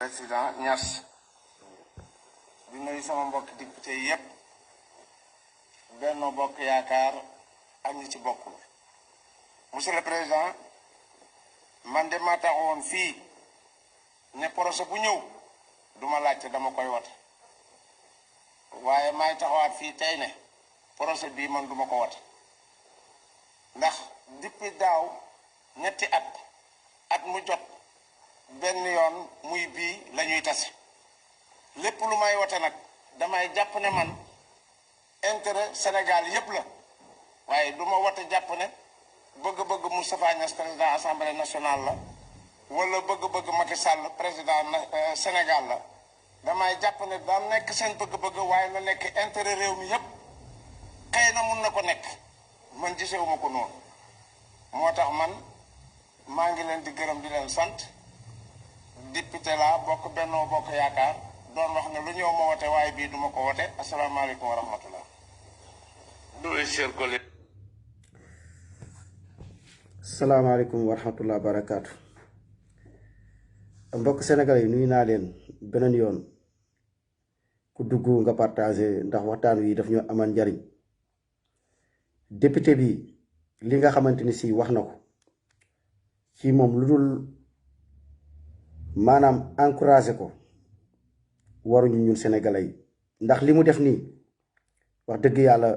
président Niass di nuyu sama mbokk député yépp Benno Bokk Yaakaar ak ñi ci bokkul. Monsieur le président, man de maa taxawoon fii ne projet bu ñëw duma laajte dama koy wote waaye maay taxawaat fii tey ne projet bii man duma ko wote ndax depuis daaw ñetti at mu jot benn yoon muy bii la ñuy tase lépp lu may wote nag damay jàpp ne man intérêt Sénégal yépp la waaye du ma wote jàpp ne bëgg-bëgg Moustapha Niass président assemblée nationale la wala bëgg-bëgg Macky Sall président Sénégal la damay jàpp ne daa nekk seen bëgg-bëgg waaye na nekk intérêt réew mi yépp xëy na mun na ko nekk man gisewuma ko noonu moo tax man maa ngi leen di gërëm di leen sant député la bokk Benno Bokk Yaakaar doon wax ne lu ñëw ma wote waaye bii duma ko wote. Asalaamaaleykum wa rahmatullah. salaamaaleykum wa rahmatullah barakaatu. mbokk sénégalais yi nuyu naa leen beneen yoon ku dugg nga partagé ndax waxtaan wi daf ñoo amal njariñ. député bi li nga xamante ni si wax na ko ci moom lu dul maanaam encouragé ko waruñu ñun sénégalais yi ndax li mu def nii wax dëgg yàlla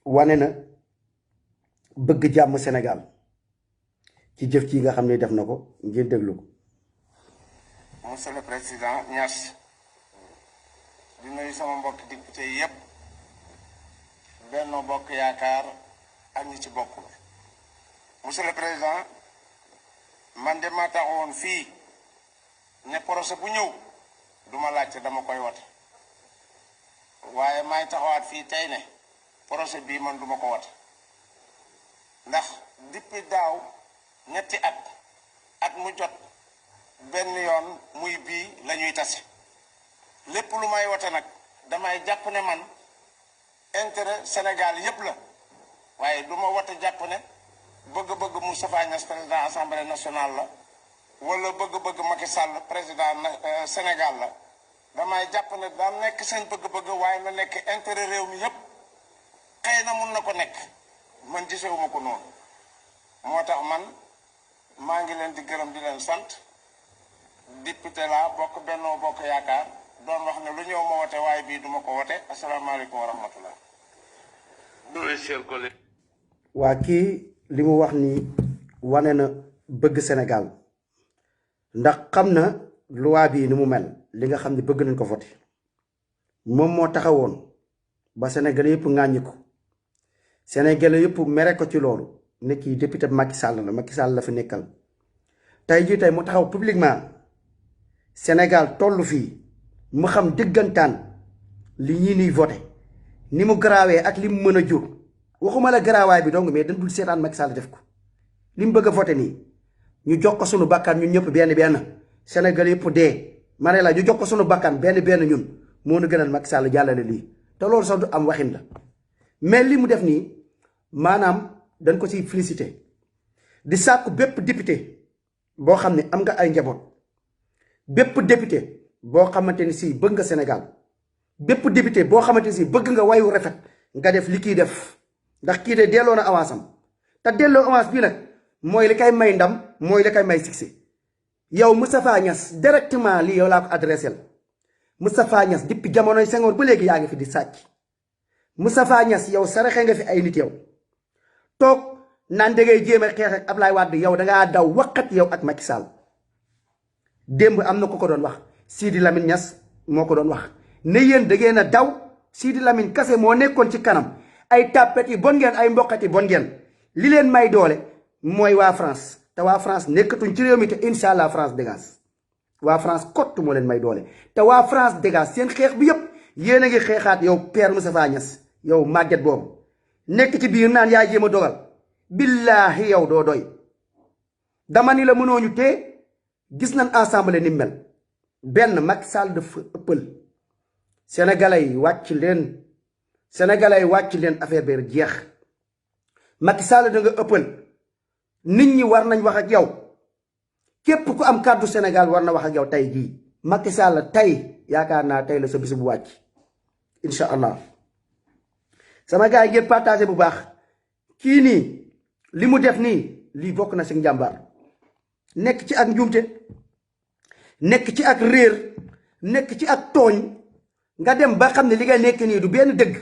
wane na bëgg jàmm Sénégal ci jëf ci nga xam ne def na ko ngeen déglu ko. Monsieur le président Niass di nuyu sama mbokk député yépp Benno Bokk Yaakaar ak ñi ci bokkul. Monsieur le président, man de maa taxawoon fii ne projet bu ñëw duma laajte dama koy wote waaye maay taxawaat fii tey ne projet bii man duma ko wote ndax depuis daaw ñetti at mu jot benn yoon muy bii la ñuy tase lépp lu may wote nag damay jàpp ne man intérêt Sénégal yépp la waaye duma wote jàpp ne bëgg-bëgg Moustapha Niass président assemblée nationale la wala bëgg-bëgg Macky Sall président Sénégal la damay jàpp ne daa nekk seen bëgg-bëgg waaye na nekk intérêt réew mi yépp xëy na mun na ko nekk man gisewuma ko noonu moo tax man maa ngi leen di gërëm di leen sant député la bokk Benno Bokk Yaakaar doon wax ne lu ñëw ma wote waaye bii duma ko wote. Asalaamaaleykum wa rahmatullah. waa kii li mu wax ni wane na bëgg Sénégal ndax xam na loi bii ni mu mel li nga xam ne bëgg nañ ko voté moom moo taxawoon ba Sénégalais yëpp ŋàññi ko Sénégalais yëpp mere ko ci loolu ne kii député Macky Sall la fi nekkal tey jii tey mu taxaw publiquement Sénégal tollu fii mu xam dëggantaan li ñii niy voté ni mu garaawee ak li mu mën a jur waxuma la garaawaay bi donc mais dañ dul seetaan Macky Sall def ko li mu bëgg a voté nii ñu jox ko sunu bakkan ñun ñëpp benn Sénégal yëpp dee ma ne la ñu jox ko sunu bakkan benn ñun moo nu gënal Macky Sall jàllale lii te loolu sax du am waxin la mais li mu def nii maanaam dañ ko ciy félicité di sàkku bépp député boo xam ne am nga ay njaboot bépp député boo xamante ni si bëgg nga Sénégal bépp député boo xamante ni si bëgg nga wayu rafet nga def li kii def ndax kii de delloo na avance am te delloo avance bii nag mooy li koy may ndam mooy li koy may succès yow Moustapha Niass directement lii yow laa ko adressé la Moustapha Niass depuis jamonoy Senghor ba léegi yaa ngi fi di sàcc Moustapha Niass yow saraxe nga fi ay nit yow toog naan da ngay jéem a xeex ak Ablaye Wade yow dangaa daw waqat yow ak Macky Sall démb am na ko doon wax Sidi Lamine Niass moo ko doon wax ne yéen da ngeen a daw Sidi Lamine kase moo nekkoon ci kanam ay tàppet yi bon ngeen ay mboqat yi bon ngeen li leen may doole mooy waa France te waa France nekkatuñ ci réew mi te incha allah France dégage waa France kott moo leen may doole te waa France dégage seen xeex bi yépp yéen a ngi xeexaat yow Père Moustapha Niass yow màgget boobu nekk ci biir naan yaa jéem a dogal billaahi yow doo doy dama ni la mënoo ñu tee gis nañ assemblée ni mel benn Macky Sall dafa ëppal sénégalais yi wàcc leen affaire bi jeex Macky Sall da nga ëppal nit ñi war nañ wax ak yow képp ku am kàddu Sénégal war na wax ak yow tey jii Macky Sall tey yaakaar naa tey la sa bis bu wàcc incha allah sama gars yi ngeen partagé bu baax kii nii li mu def nii lii bokk na si njàmbaar nekk ci ak njuumte nekk ci ak réer nekk ci ak tooñ nga dem ba xam ne li nga nekk nii du benn dëgg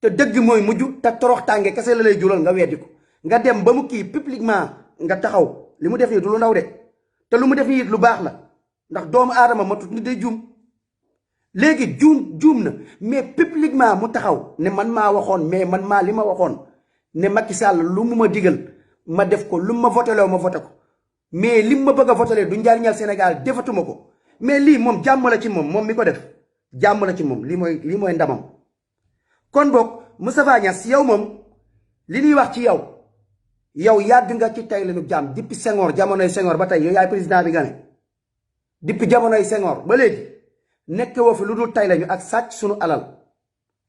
te dëgg mooy mujj te torox tànge kese la lay jural nga weddi ko nga dem ba mu kii publiquement nga taxaw li mu def nii du lu ndaw de te lu mu def nii it lu baax la ndax doomu aadama matut ni day juum léegi juum na mais publiquement mu taxaw ne man maa waxoon mais man maa li ma waxoon ne Macky Sall lu mu ma digal ma def ko lu mu ma voteloo ma voté ko mais li mu ma bëgg a votelee du njariñal Sénégal defatuma ko mais lii moom jàmm la ci moom mi ko def jàmm la ci moom lii mooy ndamam kon boog Moustapha Niasse yow moom li ñuy wax ci yow yàgg nga ci tey lañu jàmm depuis Senghor jamonoy Senghor ba tey yow yaay président bi nga ne depuis jamonoy Senghor ba léegi nekke woo fi lu dul tey lañu ak sàcc sunu alal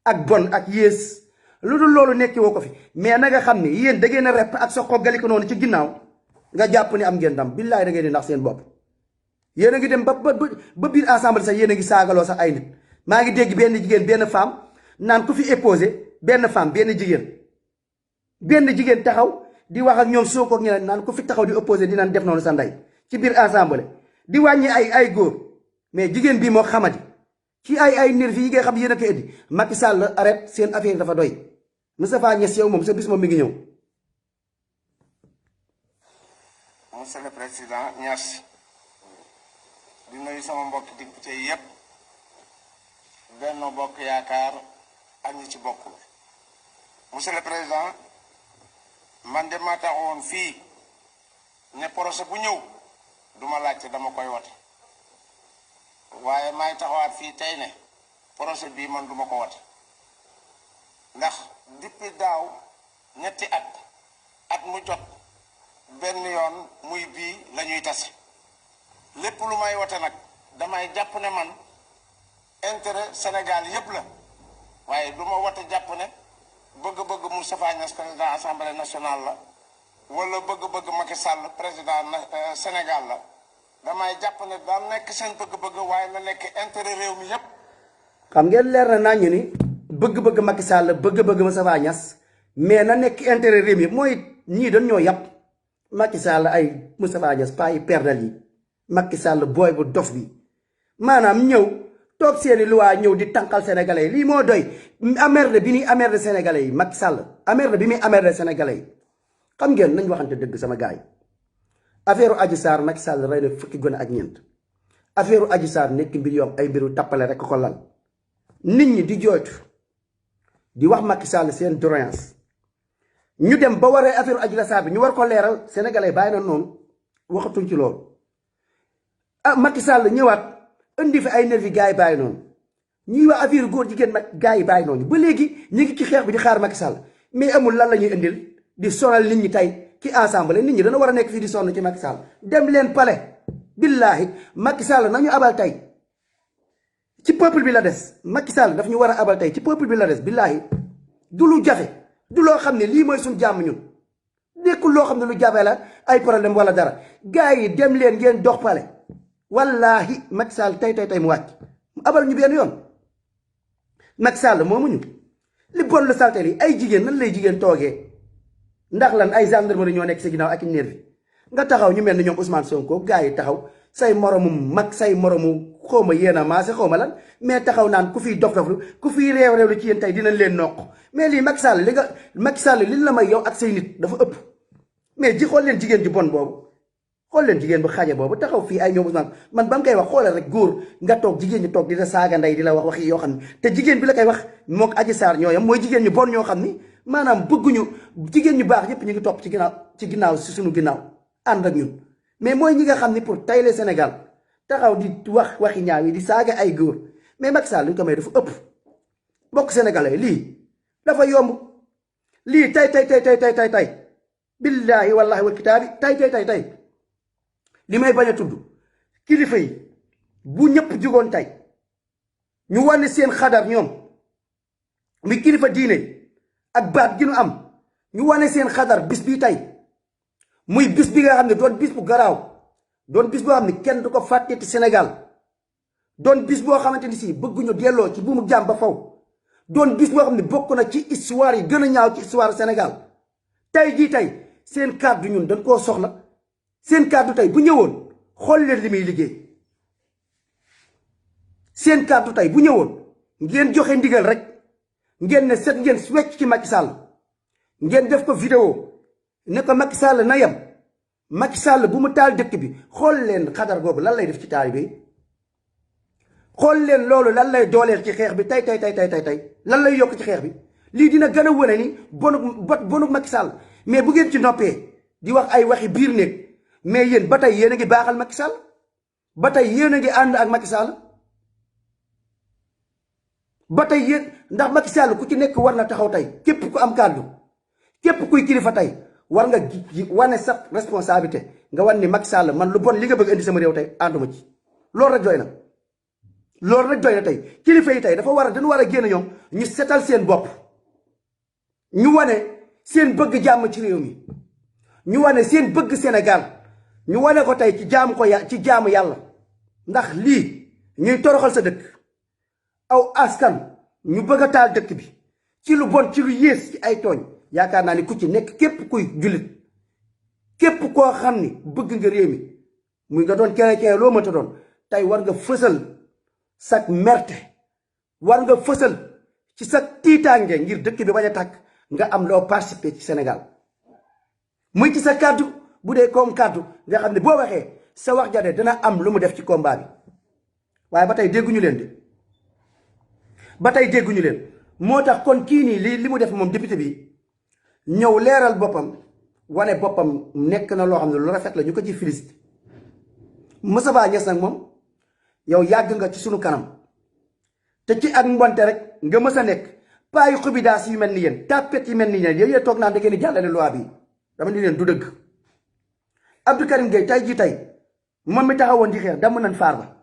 ak bon ak yées lu dul loolu nekke woo ko fi mais na nga xam ni yéen da ngeen a repp ak sa xoggali ko noonu ci ginnaaw nga jàpp ni am ngeen ndam billaay da ngeen di nax seen bopp yéen a ngi dem ba biir assemblée sax yéen a ngi saagaloo sax ay nit maa ngi dégg benn jigéen benn femme naan ku fi opposé benn femme benn jigéen taxaw di wax ak ñoom soo ko ñeneen naan ku fi taxaw di opposé di naan def noonu sa ndey ci biir assemblée di wàññi ay góor mais jigéen bii moo xamadi ci ay nervi yi nga xam yéen a ko indi Macky Sall arrête seen affaire dafa doy Moustapha Niasse yow moom sa bis moom mi ngi ñëw. monsieur le président Niasse di nuyu sama mbokk député yépp Benno Bokk Yaakaar ak ñi ci bokkul monsieur le président man de maa taxawoon fii ne projet bu ñëw duma laajte dama koy wote waaye maay taxawaat fii tey ne projet bii man duma ko wote ndax depuis daaw ñetti at mu jot benn yoon muy bii la ñuy tase lépp lu may wote nag damay jàpp ne man intérêt Sénégal yépp la waaye duma wote jàpp ne bëgg-bëgg Moustapha Niasse président assemblée nationale la wala bëgg-bëgg Macky Sall président Sénégal la damay jàpp ne daa nekk seen bëgg-bëgg waaye na nekk intérêt réew mi yépp xam ngeen leer na nañu ni bëgg-bëgg Macky Sall bëgg-bëgg Moustapha Niasse mais na nekk intérêt réew mi yépp mooy ñii dañ ñoo yàpp Macky Sall ay Moustapha Niasse pas yi perdal yi Macky Sall booy bu dof bi maanaam ñëw toog seeni luwaa ñëw di tànqal sénégalais yi lii moo doy amerde bi ni amerde sénégalais yi Macky Sall amerde bi muy amerde sénégalais yi xam ngeen nañ waxante dëgg sama gaay affaire Adji Sarr Macky Sall rey na fukki gone ak ñeent affaire Adji Sarr nekk mbir yoom ay mbiru tappale rek ko lal nit ñi di jooytu di wax Macky Sall seen doléance ñu dem ba waree affaire Adji Sarr bi ñu war ko leeral sénégalais bàyyi na noonu waxatuñ ci loolu ah Macky Sall ñëwaat indi fi ay nervi gars yi bàyyi noonu ñuy wax affaire góor jigéen mag gars yi bàyyi noonu ba léegi ñu ngi ci xeex bi di xaar Macky Sall mais amul lan la ñuy indil di sonal nit ñi tey ki ensemble nit ñi dana war a nekk fii di sonn ci Macky Sall dem leen palais billaahi Macky Sall nañu abal tey ci peuple bi la des Macky Sall daf ñu war a abal tey ci peuple bi la des billaahi du lu jafe du loo xam ne lii mooy suñ jàmm ñun nekkul loo xam ne lu jafe la ay problème wala dara gars yi dem leen ngeen dox palais wallaahi Macky Sall tey mu wàcc mu abal ñu benn yoon Macky Sall moomuñu li bon lu salte li ay jigéen nan lay jigéen toogee ndax lan ay gendarmerie ñoo nekk si ginnaaw ak i nervi nga taxaw ñu mel ni ñoom Ousmane Sonko gars yi taxaw say moromu mag say moromu xawma yéen a maase xawma lan mais taxaw naan ku fiy dof-doflu ku fiy réew ci yéen tey dinañ leen noq mais lii Macky Sall li la may yow ak say nit dafa ëpp mais xool leen jigéen ji bon boobu xool leen jigéen bu xaje boobu taxaw fii ay ñoom Ousmane man ba mu koy wax xoolal rek góor nga toog jigéen ñi toog di la saaga ndey di la wax waxi yoo xam ne te jigéen bi la koy wax mook Adji Sarr ñooyam mooy jigéen ñu bon ñoo xam ni maanaam bëgguñu jigéen ñu baax ñëpp ñu ngi topp ci ginnaaw si suñu ginnaaw ànd ak ñun mais mooy ñi nga xam ni pour tayle Sénégal taxaw di wax waxi ñaaw yi di saaga ay góor mais Macky Sall li ñu ko may dafa ëpp bokk sénégalais lii dafa yomb lii tey billaahi wallaahi wal kitaabi tey li may bañ a tudd kilifa yi bu ñëpp jugoon tey ñu wane seen xadar ñoom mi kilifa diine ak baat gi nu am ñu wane seen xadar bis bi tey muy bis bi nga xam ne doon bis bu garaaw doon bis boo xam ne kenn du ko fàtte ci Sénégal doon bis boo xamante ni si bëgguñu delloo ci buumu jaam ba faw doon bis boo xam ne bokk na ci histoire yi gën a ñaaw ci histoire Sénégal tey jii tey seen kàddu ñun dañ koo soxla seen kàddu tey bu ñëwoon xool leen li muy liggéey seen kàddu tey bu ñëwoon ngeen joxe ndigal rek ngeen ne set ngeen wecc ci Macky Sall ngeen def ko vidéo ne ko Macky Sall na yem Macky Sall bu mu taal dëkk bi xool leen xadar boobu lan lay def ci taalibe yi xool leen loolu lan lay dooleel ci xeex bi tey lan lay yokk ci xeex bi lii dina gën a wane ni bonuk Macky Sall mais bu ngeen ci noppee di wax ay waxi biir néeg mais yéen ba tey yéen a ngi baaxal Macky Sall ba tey yéen a ngi ànd ak Macky Sall ba tey yéen ndax Macky Sall ku ci nekk war na taxaw tey képp ku am kàddu képp kuy kilifa tey war nga wane sa responsabilité nga wan ni Macky Sall man lu bon li nga bëgg indi sama réew tey ànduma ci loolu rek doy na loolu rek doy na tey kilifa yi tey dañu war a génn ñoom ñu setal seen bopp ñu wane seen bëgg jàmm ci réew mi ñu wane seen bëgg Sénégal ñu wane ko tey ci jaamu yàlla ndax lii ñuy toroxal sa dëkk aw askan ñu bëgg a taal dëkk bi ci lu bon ci lu yées ci ay tooñ yaakaar naa ni ku ci nekk képp kuy jullit képp koo xam ni bëgg nga réew mi muy nga doon chrétien loo mënta doon tey war nga fësal sak merte war nga fësal ci sa tiitaange ngir dëkk bi bañ a tàkk nga am loo participer ci Sénégal muy ci sa kàddu bu dee comme kàddu nga xam ne boo waxee sa wax jade dana am lu mu def ci combat bi waaye ba tey dégguñu leen de ba tey dégguñu leen moo tax kon kii nii li mu def moom député bi ñëw leeral boppam wane boppam nekk na loo xam ne lu rafet la ñu ko ci félicité Moustapha Niasse nag moom yow yàgg nga ci sunu kanam te ci ak mbonte rek nga mës a nekk paa yu xubidaas yu mel ni yéen tàppet yi mel ni yéen yéen toog naan da ngeen di jàllale loi bi dama ni leen du dëgg Abdou Karim Gueye tey jii tey moom mi taxawoon di xeex damm nañ faar ba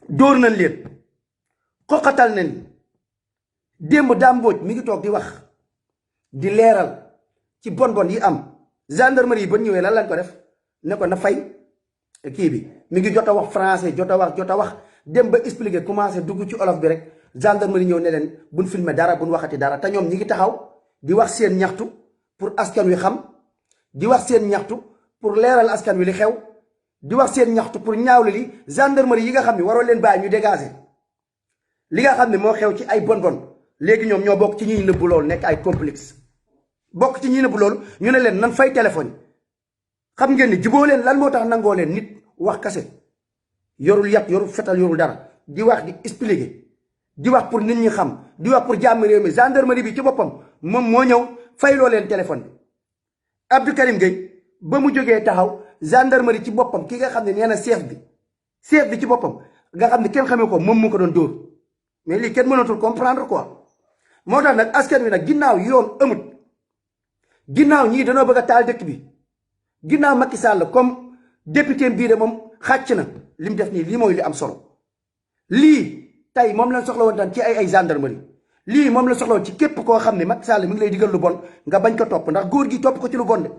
dóor nañ leen xoqatal nañ démb dàmbooj mi ngi toog di wax di leeral ci bon yi am gendarmerie yi ba ñëwee lan lañ ko def ne ko na fay kii bi mi ngi jot a wax français jot a wax dem ba expliquer commencé dugg ci olof bi rek gendarmerie ñëw ne leen buñ filmer dara buñ waxati dara te ñoom ñi ngi taxaw di wax seen ñaxtu pour askan wi xam di wax seen ñaxtu pour leeral askan wi li xew di wax seen ñaxtu pour ñaawlu li gendarmerie yi nga xam ne waroo leen bàyyi ñu dégager li nga xam ne moo xew ci ay bon léegi ñoom ñoo bokk ci ñuy nëbbu loolu nekk ay complexe bokk ci ñuy nëbbu loolu ñu ne leen nan fay téléphone yi xam ngeen ni juboo leen lan moo tax nangoo leen nit wax kase yorul yat yorul fetal yorul dara di wax di expliquer di wax pour nit ñi xam di wax pour jàmm réew mi gendarmerie bi ci boppam moom moo ñëw fayloo leen téléphone bi Abdou Karim Gueye ba mu jógee taxaw gendarmerie ci boppam ki nga xam ne nee na chef bi ci boppam nga xam ne kenn xamee ko moom mu ko doon dóor mais lii kenn mënatul comprendre quoi moo tax nag askan wi nag ginnaaw yoon amut ginnaaw ñii dañoo bëgg a taal dëkk bi ginnaaw Macky Sall comme député bii de moom xàcc na li mu def nii lii mooy li am solo lii tey moom lañ soxla woon tan ci ay gendarmerie lii moom la soxla woon ci képp koo xam ne Macky Sall mi ngi lay digal lu bon nga bañ ko topp ndax góor gi topp ko ci lu bon de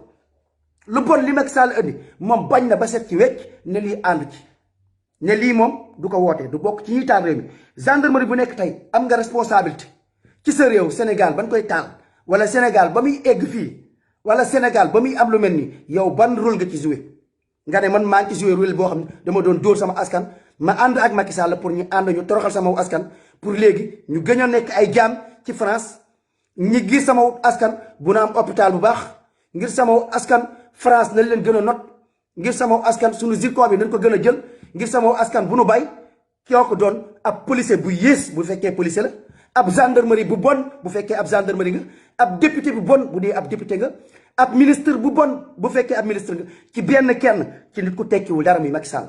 lu bon li Macky Sall indi moom bañ na ba set ci wecc ne lii ànd ci ne lii moom du ko wootee du bokk ci ñuy taal réew mi gendarmerie bu nekk tey am nga responsabilité ci sa réew Sénégal ban koy taal wala Sénégal ba muy egg fii wala Sénégal ba muy am lu mel ni yow ban rôle nga ci joué nga ne man maa ngi ci joué rôle boo xam ne dama doon dóor sama askan ma ànd ak Macky Sall pour ñu ànd ñu toroxal sama askan pour léegi ñu gën a nekk ay jaam ci France ñi gis sama askan bu na am hôpital bu baax ngir sama askan France nañ leen gën a not ngir sama askan suñu zircon bi nañ ko gën a jël ngir sama askan bu nu bay kooku doon ab policier bu yées bu fekkee policier la ab gendarmerie bu bon bu fekkee ab gendarmerie nga ab député bu bon bu dee ab député nga ab ministre bu bon bu fekkee ab ministre nga ci benn kenn ci nit ku tekkiwul dara muy Macky Sall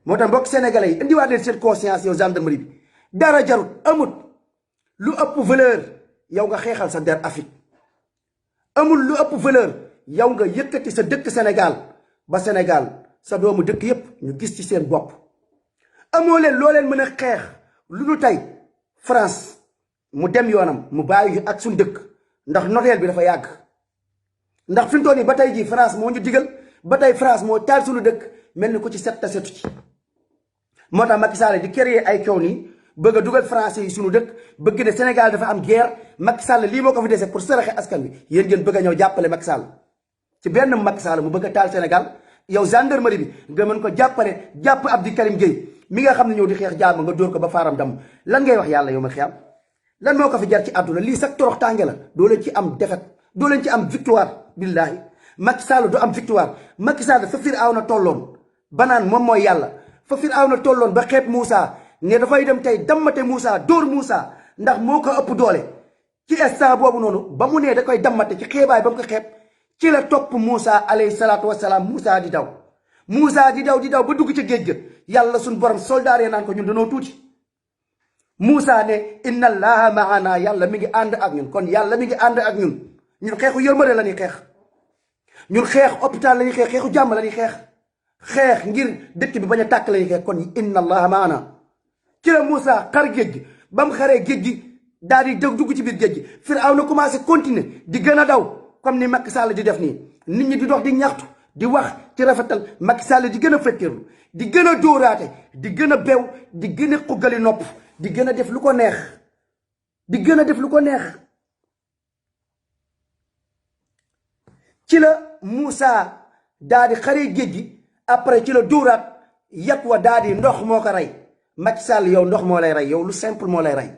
moo tax mbokk sénégalais yi indiwaat leen seen conscience yow gendarmerie bi dara jarut amut lu ëpp valeur yow nga xeexal sa der Afrique amul lu ëpp valeur yow nga yëkkati sa dëkk Sénégal ba Sénégal sa doomu dëkk yépp ñu gis ci seen bopp amoo leen loo leen mën a xeex lu dul tey France mu dem yoonam mu bàyyi ak suñ dëkk ndax noteel bi dafa yàgg ndax fi mu toll nii ba tey jii France moo ñu digal ba tey France moo taal suñu dëkk mel ni ku ci set ta setu ci moo tax Macky Sall di créer ay coow nii bëgg a dugal français yi suñu dëkk bëgg ne Sénégal dafa am guerre Macky Sall lii moo ko fi dese pour saraxe askan wi yéen ngeen bëgg a ñëw jàppale Macky Sall ci benn Macky Sall mu bëgg a taal Sénégal yow gendarmerie bi nga mën ko jàppale jàpp Abdou Karim Gueye mi nga xam ne ñëw di xeex jàmm nga dóor ko ba faaram dam lan ngay wax yàlla yow ma xiyam lan moo ko fi jar ci àdduna lii sax torox tànge la doo leen ci am défaite doo leen ci am victoire billahi Macky Sall du am victoire Macky Sall fa Firawna tolloon ba naan moom mooy yàlla fa Firawna tolloon ba xeeb Moussa ne dafay dem tey dammate Moussa dóor Moussa ndax moo ko ëpp doole ci instant boobu noonu ba mu nee da koy dammate ci xeebaay ba mu ko xeeb ci la topp Moussa alayhi salaatu wasalaam Moussa di daw ba dugg ci géej ga yàlla suñ borom soldaar yi naan ko ñun dañoo tuuti Moussa ne inna allaha maana yàlla mi ngi ànd ak ñun kon yàlla mi ngi ànd ak ñun xeexu yërmande la ñuy xeex ñun xeex hôpital la ñuy xeex xeexu jàmm la ñuy xeex ngir dëkk bi bañ a tàkk la ñuy xeex kon inna allaha maana ci la Moussa xar géej gi ba mu xaree géej gi daal di dugg ci biir géej gi Firawna commencé continuer di gën a daw comme ni Macky Sall di def nii nit ñi di dox di ñaxtu di wax ci rafetal Macky Sall di gën a fetteerlu di gën a dóoraate di gën a bew di gën a xuggali nopp di gën a def lu ko neex ci la Moussa daal di xaree géej gi après ci la dóoraat yat wa daal di ndox moo ko rey Macky Sall yow ndox moo lay rey yow lu simple moo lay rey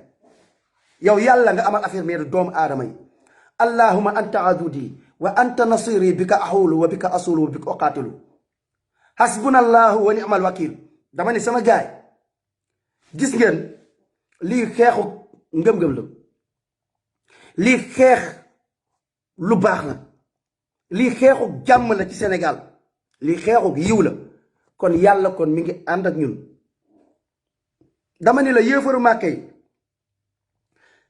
yow yàlla nga amal affaire mais doomu aadama yi allahuma anta adudi wa anta nasiri bika axulu wa bika asulu wa bika oqaatilu hasbuna allahu wa ni'mal wakil dama ne sama gaay gis ngeen lii xeexu ngëm-ngëm la lii xeex lu baax la lii xeexu jàmm la ci Sénégal lii xeexu yiw la kon yàlla kon mi ngi ànd ak ñun dama ni la yéefaru Màkka yi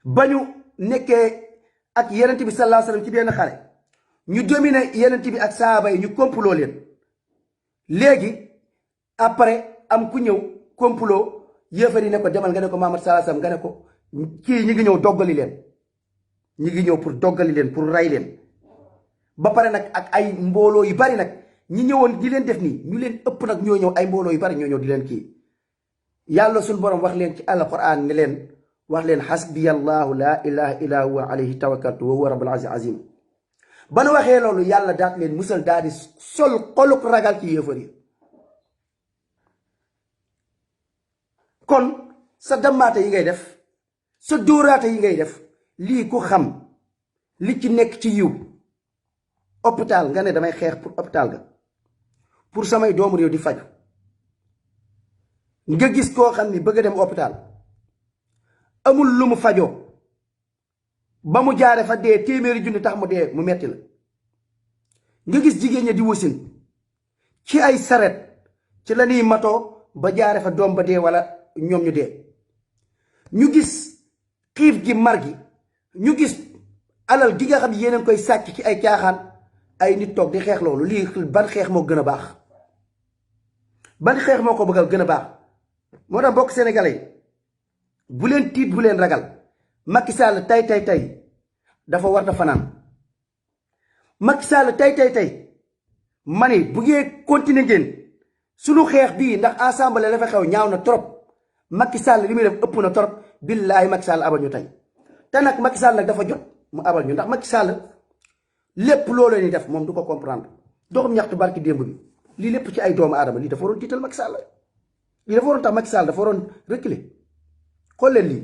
ba ñu nekkee ak yenent bi sallallahu alayhi wasallam ci benn xare ñu dominer yenent bi ak saaba yi ñu complot leen léegi après am ku ñëw complot yéefar yi ne ko demal nga ne ko Muhammad sallallahu alayhi wasallam nga ne ko kii ñi ngi ñëw doggali leen ñi ngi ñëw pour doggali leen pour ray leen ba pare nag ak ay mbooloo yu bari nag ñi ñëwoon di leen def nii ñu leen ëpp nag ñoo ñëw ay mbooloo yu bari ñoo ñëw di leen kii yàlla suñu borom wax leen ci alquran ne leen wax leen xasbiya allahu laa ilaha illa huwa alayhi tawakkaltu wa huwa rabbul arshil azim ba nu waxee loolu yàlla daat leen musal daal di sol xoluk ragal ci yéefar yi kon sa dammaate yi ngay def sa dóoraate yi ngay def lii ku xam li ci nekk ci yiw hôpital nga ne damay xeex pour hôpital ga pour samay doomu réew di faju nga gis koo xam ni bëgg a dem hôpital amul lu mu fajoo ba mu jaare fa dee téeméeri junni tax mu dee mu metti la nga gis jigéen ña di wasin ci ay saret ci la ñuy matoo ba jaare fa doom ba dee wala ñoom ñu dee ñu gis xiif gi mar gi ñu gis alal gi nga xam yéen a koy sàcc ci ay caaxaan ay nit toog di xeex loolu lii ban xeex moo gën a baax ban xeex moo ko bëggal gën a baax moo tax mbokk sénégalais bu leen tiit bu leen ragal Macky Sall tey dafa war da fanaan Macky Sall tey mani bu ngeen continuer ngeen sunu xeex bii ndax assemblée la fa xew ñaaw na trop Macky Sall li muy def ëpp na trop billaahi Macky Sall abal ñu tey te nag Macky Sall nag dafa jot mu abal ñu ndax Macky Sall lépp loolu ni def moom du ko comprendre doxum ñaxtu barki démb bi lii lépp ci ay doomu aadama lii dafa waroon tiital Macky Sall lii dafa waroon tax Macky Sall dafa waroon reculer xool leen lii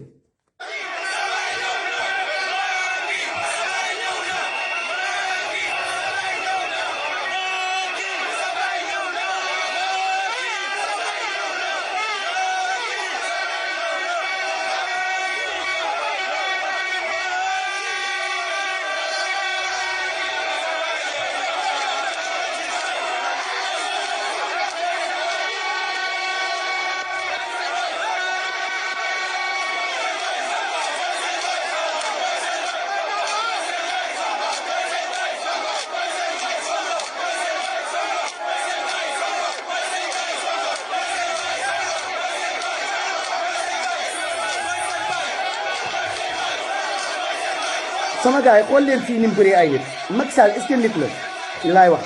sama gars yi xool leen fii ni mu bëree ay nit Macky Sall est-ce que nit la laay wax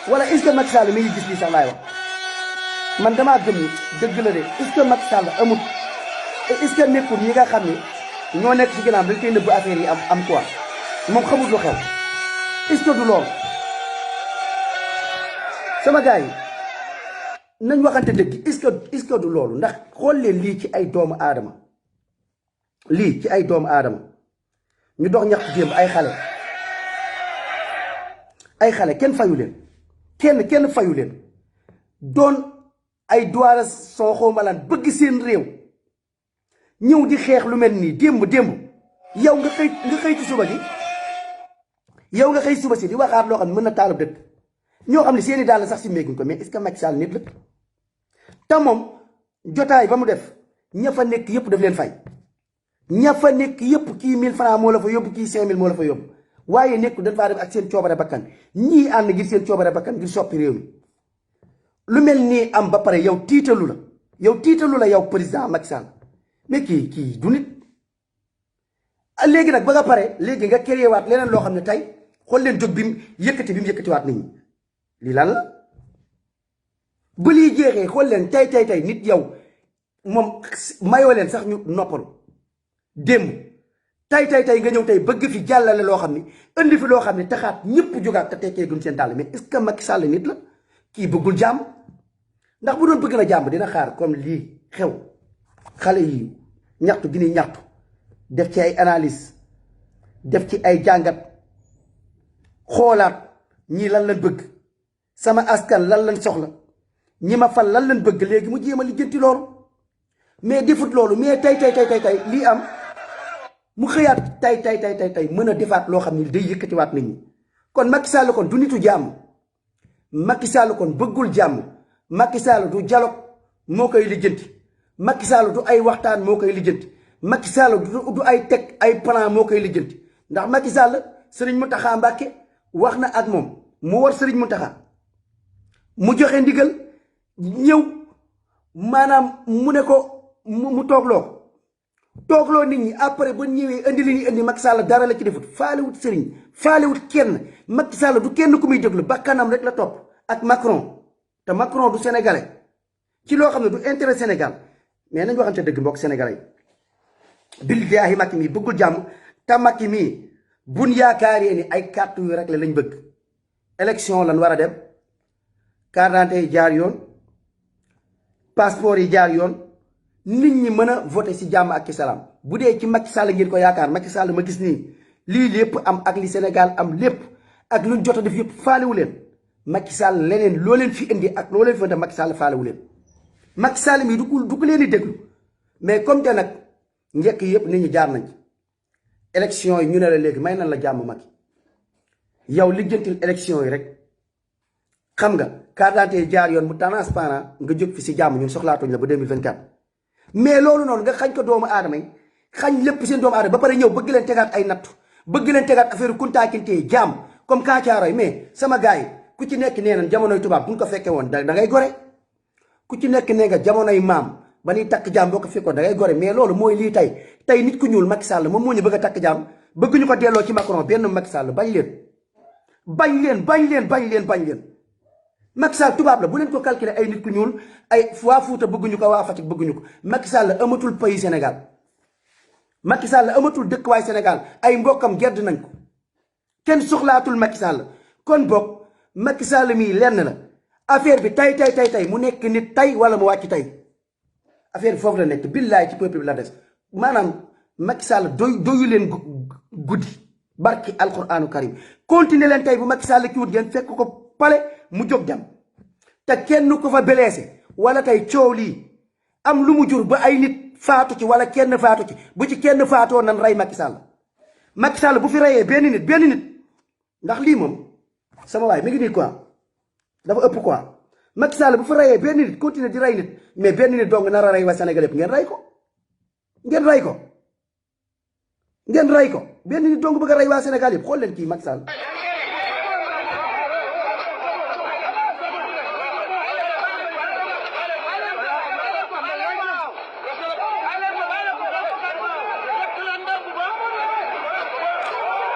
wala est-ce que Macky Sall mi ngi gis lii sax laay wax man damaa gëm ni dëgg la de est-ce que Macky Sall amut est-ce que nekkul ñi nga xam ne ñoo nekk ci ginnaaw dañ koy nëbb affaire yi am quoi moom xamut lu xew est-ce que du loolu sama gars yi nañ waxante dëgg est-ce que du loolu ndax xool leen lii ci ay doomu aadama lii ci ay doomu aadama ñu dox ñaxtu démb ay xale kenn fayu leen kenn fayu leen doon ay douara soo xawmalaan bëgg seen réew ñëw di xeex lu mel nii démb yow nga xëy ci suba gi yow nga xëy suba si di waxaat loo xam ne mën na taalub dëkk ñoo xam ne seeni daal sax si méeguñ ko mais est-ce que Macky Sall nit la te moom jotaay ba mu def ña fa nekk yëpp daf leen fay ña fa nekk yëpp kii 1000 francs moo la fa yóbbu kii 5000 moo la fa yóbbu waaye nekku dañ faa def ak seen coobare bakkan ñii ànd ngir seen coobare bakkan ngir soppi réew mi lu mel nii am ba pare yow tiitalu la yow président Macky Sall mais kii du nit léegi nag ba nga pare léegi nga créé waat leneen loo xam ne tey xool leen jóg bi mu yëkkatiwaat nit ñi lii lan la ba lii jeexee xool leen tey nit yow moom mayoo leen sax ñu noppalu démb tey nga ñëw tey bëgg fi jàllale loo xam ni indi fi loo xam ne taxaat ñëpp jógaat te tekkee gun seen dàll mais est-ce que Macky Sall nit la kii bëggul jàmm ndax bu doon bëgg na jàmm dina xaar comme lii xew xale yi ñaxtu gi ni ñaxtu def ci ay analyse def ci ay jàngat xoolaat ñii lan lañ bëgg sama askan lan lañ soxla ñi ma fal lan lañ bëgg léegi mu jéem a lijjanti loolu mais defut loolu mais tey lii am mu xëyaat tey mën a defaat loo xam ne day yëkkatiwaat nit ñi kon Macky Sall kon du nitu jàmm Macky Sall kon bëggul jàmm Macky Sall du dialogue moo koy lijjanti Macky Sall du ay waxtaan moo koy lijjanti Macky Sall du ay teg ay plan moo koy lijjanti ndax Macky Sall Serigne Mountakha Mbacké wax na ak moom mu war Serigne Mountakha mu joxe ndigal ñëw maanaam mu ne ko mu toogloo nit ñi après ba ñëwee indi li ñuy indi Macky Sall dara la ci defut faalewut Serigne faalewut kenn Macky Sall du kenn ku muy déglu ba kanam rek la topp ak Macron te Macron du sénégalais ci loo xam ne du intérêt Sénégal mais nañ waxante dëgg mbokk sénégalais yi billaahi Macky mii bëggul jàmm te Macky mii buñ yaakaaree ni ay carte yu rek lañ bëgg élection lan war a dem carte d'identité yi jaar yoon passeport yi jaar yoon nit ñi mën a voté si jàmm ak ci salaam bu dee ci Macky Sall ngeen ko yaakaar Macky Sall ma gis nii lii lépp am ak li Sénégal am lépp ak luñ jot a def yëpp faalewu leen Macky Sall leneen loo leen fi indi ak loo leen fi indi Macky Sall faalewu leen Macky Sall mii du ko leen di déglu mais comme te nag njëkk yëpp nit ñi jaar nañ ci élection yi ñu ne la léegi may nañ la jàmm Macky yow lijjantil élection yi rek xam nga carte d'identité jaar yoon mu transparent nga jóg fi si jàmm ñun soxlaatuñ la ba 2024 mais loolu noonu nga xañ ko doomu aadama yi xañ lépp seen doomu aadama ba pare ñëw bëgg leen tegaat ay nattu bëgg leen tegaat affaire kuntaakintee jaam comme kaacaaroy mais sama gars yi ku ci nekk nee na jamonoy tubaab bu ñu ko fekkee woon da ngay gore ku ci nekk nee nga jamonoy maam ba ñuy takk jaam boo ko fekkoon da ngay gore mais loolu mooy lii tey nit ku ñuul Macky Sall moom moo ñu bëgg a takk jaam bëgg ñu ko delloo ci Macron benn Macky Sall bañ leen Macky Sall tubaab la bu leen ko calculer ay nit ku ñuul ay waa Fuuta bëgguñu ko waa Fatick bëgguñu ko Macky Sall amatul pays Sénégal Macky Sall amatul dëkkuwaay Sénégal ay mbokkam gedd nañ ko kenn soxlaatul Macky Sall kon boog Macky Sall mii lenn la affaire bi tey mu nekk nit tey wala mu wàcc tey affaire bi foofu la nekk billaay ci peuple bi la des maanaam Macky Sall doyu leen guddi barki alquranu karim continuer leen tey bu Macky Sall ki wut ngeen fekk ko pale mu jóg dem te kenn ko fa blessé wala tey coow lii am lu mu jur ba ay nit faatu ci wala kenn faatu ci bu ci kenn faatoo nan rey Macky Sall bu fi reyee benn nit ndax lii moom sama waay mi ngi nii quoi dafa ëpp quoi Macky Sall bu fi reyee benn nit continuer di rey nit mais benn nit dong nar a rey waa Sénégal yëpp ngeen rey ko benn nit dong bëgg a rey waa Sénégal yëpp xool leen kii Macky Sall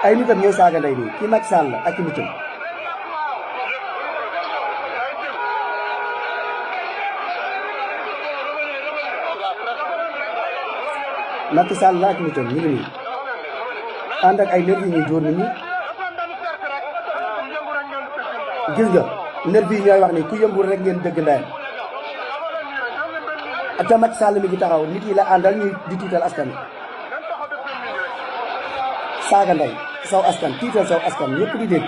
ay nitam ñoo saaga ndey nii kii Macky Sall la ak i nitam Macky Sall laaj nitam ñu ngi nii ànd ak ay nervi yi ñuy dóor nit ñi gis nga nervi yi ñooy wax ni ku yëngul rek ngeen dëgg ndayam te Macky Sall mi ngi taxaw nit yi la àndal ñuy di tiital askan saaga nday saw askan tiital saw askan ñëpp di dégg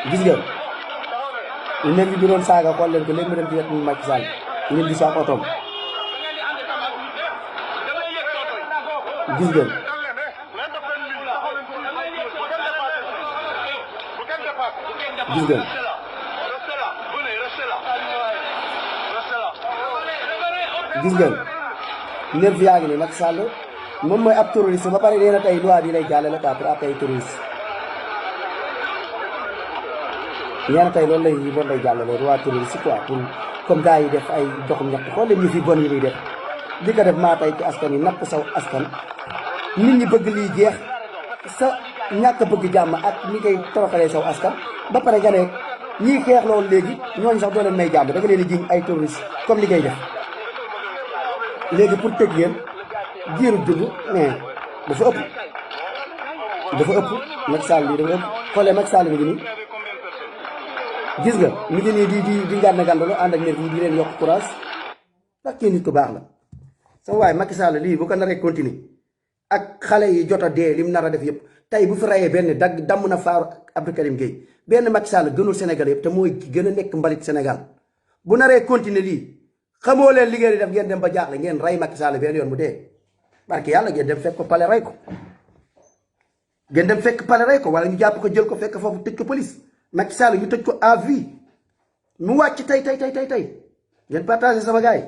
gis nga nervi bi doon saaga xool leen ko léegi mu dem ci wet Macky Sall ngeen di sax otoom gis ngeen gis ngeen gis ngeen nervi yaa ngi nii Macky Sall moom mooy ab terroriste ba pare nee na tey loi bi lay jàllale quoi pour après terroriste nee na tey loolu lay jàllale loi terroriste quoi pour comme gars yi def ay doxum ñaxtu xool leen ñu fi bon yi ñuy def di ko def maa tey ci askan yi napp saw askan nit ñi bëgg lii jeex sa ñàkk bëgg jàmm ak ni koy toroxalee saw askan ba pare nga ne ñiy xeex loolu léegi ñooñu sax doo leen may jàmm da nga leen di jiñ ay terroriste comme li ngay def léegi pour tëj leen jiiru dund mais dafa ëpp Macky Sall lii dafa ëpp xoolee Macky Sall mi ngi nii gis nga mi ngi nii di ngànn gàndalu ànd ak nerf yi di leen yokk courage ndax kii nit ku baax la sama waaye Macky Sall lii bu ko naree continuer ak xale yi jot a dee lim nar a def yëpp tey bu fi rayee benn damm na faaru Abdou Karim Gueye benn Macky Sall gënul Sénégal yëpp te mooy gën a nekk mbalit Sénégal bu naree continuer lii xamoo leen li ngeen di def ngeen dem ba jaaxle ngeen ray Macky Sall benn yoon mu dee barke yàlla ngeen dem fekk ko pale ray ko ngeen dem fekk pale ray ko wala ñu jàpp ko jël ko fekk foofu tëj ko police Macky Sall ñu tëj ko à vie mu wàcc tey ngeen partagé sama gars yi